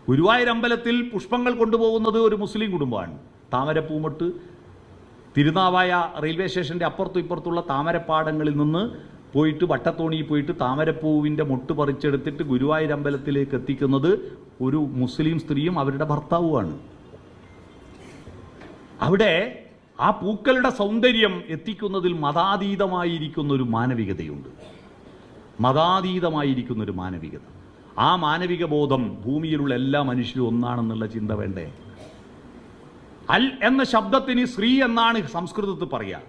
ഗുരുവായൂർ അമ്പലത്തിൽ പുഷ്പങ്ങൾ കൊണ്ടുപോകുന്നത് ഒരു മുസ്ലിം കുടുംബമാണ്. താമരപ്പൂമൊട്ട് തിരുനാവായ റെയിൽവേ സ്റ്റേഷൻ്റെ അപ്പുറത്തും ഇപ്പുറത്തുള്ള താമരപ്പാടങ്ങളിൽ നിന്ന് പോയിട്ട് വട്ടത്തോണിയിൽ പോയിട്ട് താമരപ്പൂവിൻ്റെ മൊട്ട് പറിച്ചെടുത്തിട്ട് ഗുരുവായൂർ അമ്പലത്തിലേക്ക് എത്തിക്കുന്നത് ഒരു മുസ്ലിം സ്ത്രീയും അവരുടെ ഭർത്താവുമാണ്. അവിടെ ആ പൂക്കളുടെ സൗന്ദര്യം എത്തിക്കുന്നതിൽ മതാതീതമായിരിക്കുന്നൊരു മാനവികതയുണ്ട്. മതാതീതമായിരിക്കുന്നൊരു മാനവികത. ആ മാനവിക ബോധം ഭൂമിയിലുള്ള എല്ലാ മനുഷ്യരും ഒന്നാണെന്നുള്ള ചിന്ത വേണ്ടേ? അൽ എന്ന ശബ്ദത്തിന് സ്ത്രീ എന്നാണ് സംസ്കൃതത്തിൽ പറയുക.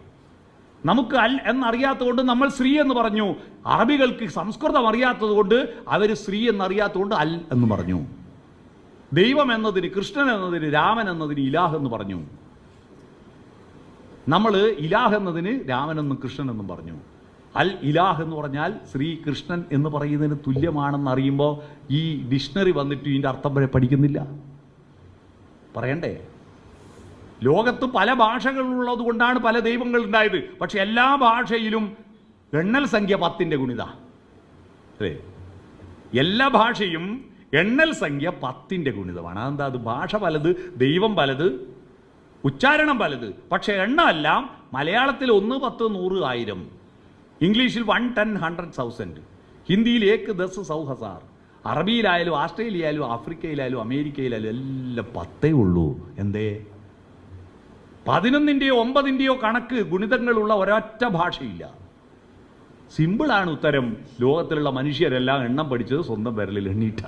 നമുക്ക് അൽ എന്നറിയാത്തതുകൊണ്ട് നമ്മൾ സ്ത്രീ എന്ന് പറഞ്ഞു. അറബികൾക്ക് സംസ്കൃതം അറിയാത്തത് കൊണ്ട് അവർ സ്ത്രീ എന്നറിയാത്തതുകൊണ്ട് അൽ എന്ന് പറഞ്ഞു. ദൈവം എന്നതിന്, കൃഷ്ണൻ എന്നതിന്, രാമൻ എന്നതിന് ഇലാഹ് എന്ന് പറഞ്ഞു. നമ്മൾ ഇലാഹ് എന്നതിന് രാമനെന്നും കൃഷ്ണനെന്നും പറഞ്ഞു. അൽ ഇലാഹ് എന്ന് പറഞ്ഞാൽ ശ്രീ കൃഷ്ണൻ എന്ന് പറയുന്നതിന് തുല്യമാണെന്ന് അറിയുമ്പോൾ ഈ ഡിക്ഷണറി വന്നിട്ട് ഇതിൻ്റെ അർത്ഥം വരെ പഠിക്കുന്നില്ല. പറയണ്ടേ? ലോകത്ത് പല ഭാഷകളുള്ളത് കൊണ്ടാണ് പല ദൈവങ്ങൾ ഉണ്ടായത്. പക്ഷെ എല്ലാ ഭാഷയിലും എണ്ണൽ സംഖ്യ 10ന്റെ ഗുണിത. അല്ലേ? എല്ലാ ഭാഷയും എണ്ണൽ സംഖ്യ 10ന്റെ ഗുണിതമാണ്. അതെന്താ? അത് ഭാഷ പലത്, ദൈവം പലത്, ഉച്ചാരണം പലത്. പക്ഷെ എണ്ണമെല്ലാം മലയാളത്തിൽ 1, 10, 100, 1000, ഇംഗ്ലീഷിൽ 1, 10, 100, 1000, ഹിന്ദിയിൽ 1, 10, 100,000, അറബിയിലായാലും ആസ്ട്രേലിയയിലായാലും ആഫ്രിക്കയിലായാലും അമേരിക്കയിലായാലും എല്ലാം 10 ഉള്ളൂ. എന്തേ? 11ന്റെയോ 9ന്റെയോ കണക്ക് ഗുണിതങ്ങളുള്ള ഒരൊറ്റ ഭാഷയില്ല. സിമ്പിളാണ് ഉത്തരം. ലോകത്തിലുള്ള മനുഷ്യരെല്ലാം എണ്ണം പഠിച്ചത് സ്വന്തം വിരലിൽ എണ്ണീട്ട.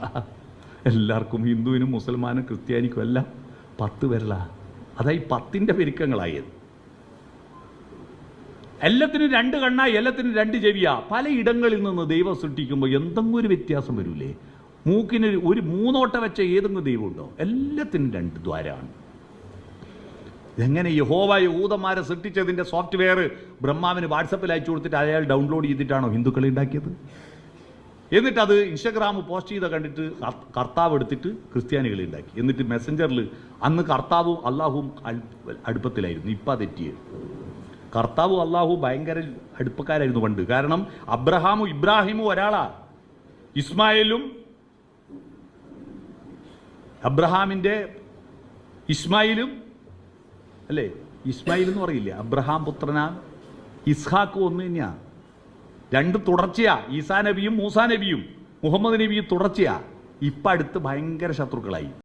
എല്ലാവർക്കും, ഹിന്ദുവിനും മുസൽമാനും ക്രിസ്ത്യാനിക്കും എല്ലാം 10 വിരലാ. അതായി 10ന്റെ പെരുക്കങ്ങളായത്. എല്ലാത്തിനും 2 കണ്ണാ, എല്ലാത്തിനും 2 ചെവിയാ. പലയിടങ്ങളിൽ നിന്ന് ദൈവം സൃഷ്ടിക്കുമ്പോൾ എന്തെങ്കിലും ഒരു വ്യത്യാസം വരൂലേ? മൂക്കിന് ഒരു 3 ഓട്ട വെച്ച ഏതെങ്കിലും ദൈവമുണ്ടോ? എല്ലാത്തിനും 2 ദ്വാരമാണ്. എങ്ങനെ യഹോവ യഹൂദന്മാരെ സൃഷ്ടിച്ചതിൻ്റെ സോഫ്റ്റ്വെയർ ബ്രഹ്മാവിന് വാട്സപ്പിൽ അയച്ചു കൊടുത്തിട്ട് അയാൾ ഡൗൺലോഡ് ചെയ്തിട്ടാണോ ഹിന്ദുക്കളെ ഉണ്ടാക്കിയത്? എന്നിട്ട് അത് ഇൻസ്റ്റഗ്രാം പോസ്റ്റ് ചെയ്ത കണ്ടിട്ട് കർത്താവ് എടുത്തിട്ട് ക്രിസ്ത്യാനികളെ ഉണ്ടാക്കി. എന്നിട്ട് മെസ്സഞ്ചറിൽ അന്ന് കർത്താവും അള്ളാഹുവും അടുപ്പത്തിലായിരുന്നു. ഇപ്പം തെറ്റിയത്. കർത്താവും അള്ളാഹു ഭയങ്കര അടുപ്പക്കാരായിരുന്നു പണ്ട്. കാരണം അബ്രഹാമും ഇബ്രാഹിമും ഒരാളാ. ഇസ്മായിലും അബ്രഹാമിൻ്റെ ഇസ്മായിലും, അല്ലേ? ഇസ്മായിൽ എന്ന് പറയില്ല, അബ്രഹാം പുത്രനാ. ഇസ്ഹാക്ക് ഒന്ന് തന്നെയാ. 2 തുടർച്ചയാ. ഈസാ നബിയും മൂസാ നബിയും മുഹമ്മദ് നബിയും തുടർച്ചയാ. ഇപ്പം അടുത്ത് ഭയങ്കര ശത്രുക്കളായി.